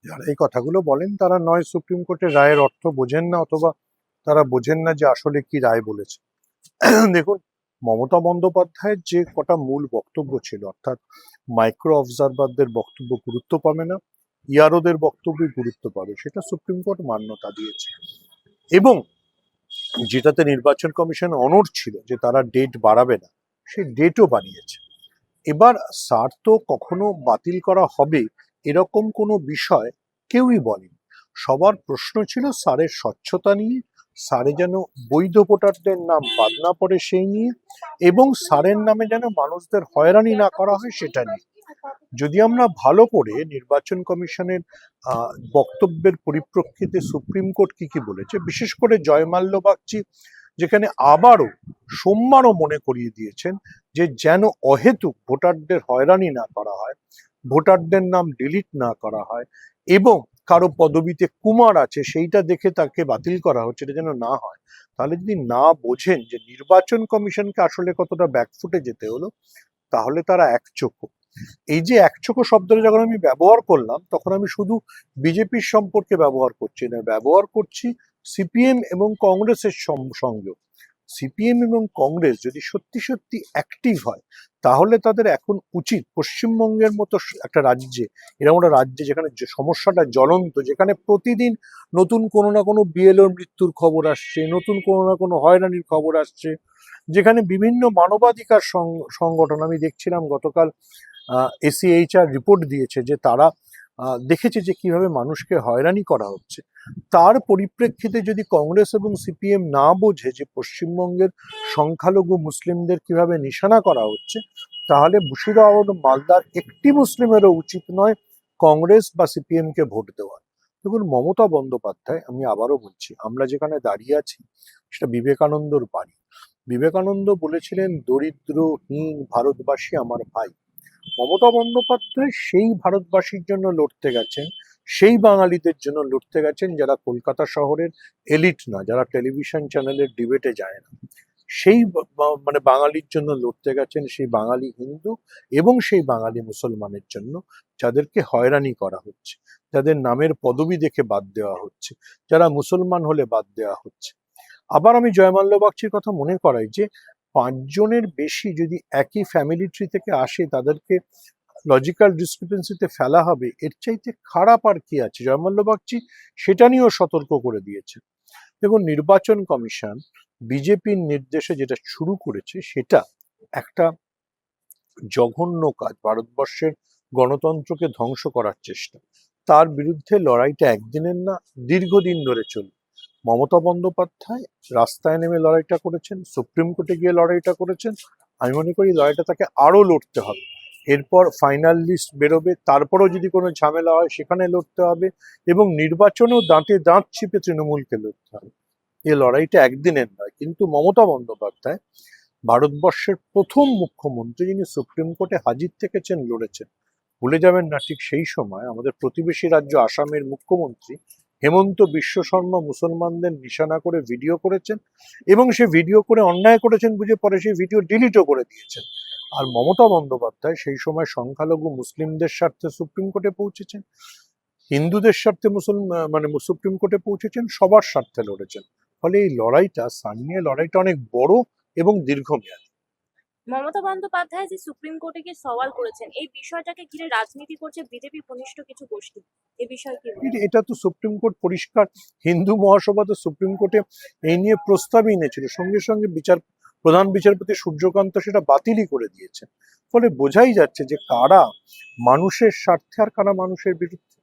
যারা এই কথাগুলো বলেন তারা নয় সুপ্রিম কোর্টের রায়ের অর্থ বোঝেন না, অথবা তারা বোঝেন না যে আসলে কি রায় বলেছে। দেখুন, মমতা বন্দ্যোপাধ্যায়ের যে কটা মূল বক্তব্য ছিল, অর্থাৎ মাইক্রো অবজারভারদের বক্তব্য গুরুত্ব পাবে না, ইয়ারোদের বক্তব্যই গুরুত্ব পাবে, সেটা সুপ্রিম কোর্ট মান্যতা দিয়েছে। এবং যেটাতে নির্বাচন কমিশন অনড় ছিল যে তারা ডেট বাড়াবে না, সেই ডেটও বাড়িয়েছে। এবার স্যার তো কখনো বাতিল করা হবে এরকম কোনো বিষয় কেউই বলেনি। সবার প্রশ্ন ছিল স্যারের স্বচ্ছতা নিয়ে, স্যারে যেন বৈধ ভোটারদের নাম বাদ না পড়ে সেই নিয়ে, এবং স্যারের নামে যেন মানুষদের হয়রানি না করা হয় সেটা নিয়ে। যদি আমরা ভালো করে নির্বাচন কমিশনের বক্তব্যের পরিপ্রেক্ষিতে সুপ্রিম কোর্ট কি কি বলেছে, বিশেষ করে জয়মাল্য বাগচি যেখানে আবারও সোমবারও মনে করিয়ে দিয়েছেন যে যেন অহেতুক ভোটারদের হয়রানি না করা হয়, ভোটারদের নাম ডিলিট না করা হয়, এবং কারো পদবিতে কুমার আছে সেইটা দেখে তাকে বাতিল করা হচ্ছে, এটা যেন না হয়। তাহলে যদি না বোঝেন যে নির্বাচন কমিশনকে আসলে কতটা ব্যাকফুটে যেতে হলো, তাহলে তারা একচোখো। এই যে একচোখো শব্দটা যখন আমি ব্যবহার করলাম, তখন আমি শুধু বিজেপির সম্পর্কে ব্যবহার করছি না, ব্যবহার করছি সিপিএম এবং কংগ্রেসের সঙ্গেও। সিপিএম এবং কংগ্রেস যদি সত্যি সত্যি অ্যাক্টিভ হয়, তাহলে তাদের এখন উচিত পশ্চিমবঙ্গের মতো একটা রাজ্যে, এরকম একটা রাজ্যে যেখানে সমস্যাটা জ্বলন্ত, যেখানে প্রতিদিন নতুন কোনো না কোনো বিএলওর মৃত্যুর খবর আসছে, নতুন কোনো না কোনো হয়রানির খবর আসছে, যেখানে বিভিন্ন মানবাধিকার সংগঠন, আমি দেখছিলাম গতকাল এসিএইচআর রিপোর্ট দিয়েছে যে তারা দেখেছে যে কিভাবে মানুষকে হয়রানি করা হচ্ছে। তার পরিপ্রেক্ষিতে যদি কংগ্রেস এবং সিপিএম না বোঝে যে পশ্চিমবঙ্গের সংখ্যালঘু মুসলিমদের কিভাবে নিশানা করা হচ্ছে, তাহলে মুর্শিদাবাদ ও মালদার একটি মুসলিমেরও উচিত নয় কংগ্রেস বা সিপিএম কে ভোট দেওয়া। দেখুন, মমতা বন্দ্যোপাধ্যায়, আমি আবারও বলছি, আমরা যেখানে দাঁড়িয়ে আছি সেটা বিবেকানন্দর বাড়ি। বিবেকানন্দ বলেছিলেন, দরিদ্রহীন ভারতবাসী আমার ভাই। মমতা বন্দ্যোপাধ্যায় সেই ভারতবাসীর জন্য লড়তে গেছেন, সেই বাঙালিদের জন্য লড়তে গেছেন যারা কলকাতা শহরের এলিট না, যারা টেলিভিশন চ্যানেলের ডিবেটে যায় না। সেই মানে বাঙালির জন্য লড়তে গেছেন, সেই বাঙালি হিন্দু এবং সেই বাঙালি মুসলমানের জন্য, যাদেরকে হয়রানি করা হচ্ছে, যাদের নামের পদবি দেখে বাদ দেওয়া হচ্ছে, যারা মুসলমান হলে বাদ দেওয়া হচ্ছে। আবার আমি জয়মাল্য বাগচির কথা মনে করাই যে 5 জনের বেশি যদি একই ফ্যামিলি ট্রি থেকে আসে, তাদেরকে লজিক্যাল ডিসক্রিপেন্সিতে ফেলা হবে, এর চাইতে খারাপ আর কি আছে। জয়মাল্য বাগচি সেটা নিয়েও সতর্ক করে দিয়েছে। দেখুন, নির্বাচন কমিশন বিজেপির নির্দেশে যেটা শুরু করেছে সেটা একটা জঘন্য কাজ, ভারতবর্ষের গণতন্ত্রকে ধ্বংস করার চেষ্টা। তার বিরুদ্ধে লড়াইটা একদিনের না, দীর্ঘদিন ধরে চলবে। মমতা বন্দ্যোপাধ্যায় রাস্তায় নেমে লড়াইটা করেছেন, সুপ্রিম কোর্টে গিয়ে লড়াইটা করেছেন। আমি মনে করি লড়াইটা তাকে আরো লড়তে হবে। এরপর ফাইনাল লিস্ট বেরোবে, তারপরও যদি কোনো ঝামেলা হয় সেখানে লড়তে হবে, এবং নির্বাচনেও দাঁতে দাঁত চিপে তৃণমূলকে লড়তে হবে। এই লড়াইটা একদিনের নয়। কিন্তু মমতা বন্দ্যোপাধ্যায় ভারতবর্ষের প্রথম মুখ্যমন্ত্রী যিনি সুপ্রিম কোর্টে হাজির থেকেছেন, লড়েছেন। ভুলে যাবেন না, ঠিক সেই সময় আমাদের প্রতিবেশী রাজ্য আসামের মুখ্যমন্ত্রী হেমন্ত বিশ্ব শর্মা মুসলমানদের নিশানা করে ভিডিও করেছেন, এবং সে ভিডিও করে অন্যায় করেছেন বুঝে পরে সেই ভিডিও ডিলিটও করে দিয়েছেন। আর মমতা বন্দ্যোপাধ্যায় সেই সময় সংখ্যালঘু মুসলিমদের স্বার্থে সুপ্রিম কোর্টে পৌঁছেছেন, হিন্দুদের স্বার্থে মানে সুপ্রিম কোর্টে পৌঁছেছেন, সবার স্বার্থে লড়েছেন। ফলে এই লড়াইটা, স্থানীয় লড়াইটা অনেক বড় এবং দীর্ঘমেয়াদী। মমতা বন্দ্যোপাধ্যায় যে সুপ্রিম কোর্টে গিয়ে সওয়াল করেছেন, এই বিষয়টাকে ঘিরে রাজনীতি করছে বিজেপি ঘনিষ্ঠ কিছু গোষ্ঠী, এই বিষয়ে কি বলবেন? এটা তো সুপ্রিম কোর্ট পরিষ্কার, হিন্দু মহাসভা তো সুপ্রিম কোর্টে এই নিয়ে প্রস্তাবই এনেছিল, সঙ্গে সঙ্গে প্রধান বিচারপতি সূর্যকান্ত সেটা বাতিলই করে দিয়েছেন। ফলে বোঝাই যাচ্ছে যে কারা মানুষের স্বার্থে আর কারা মানুষের বিরুদ্ধে।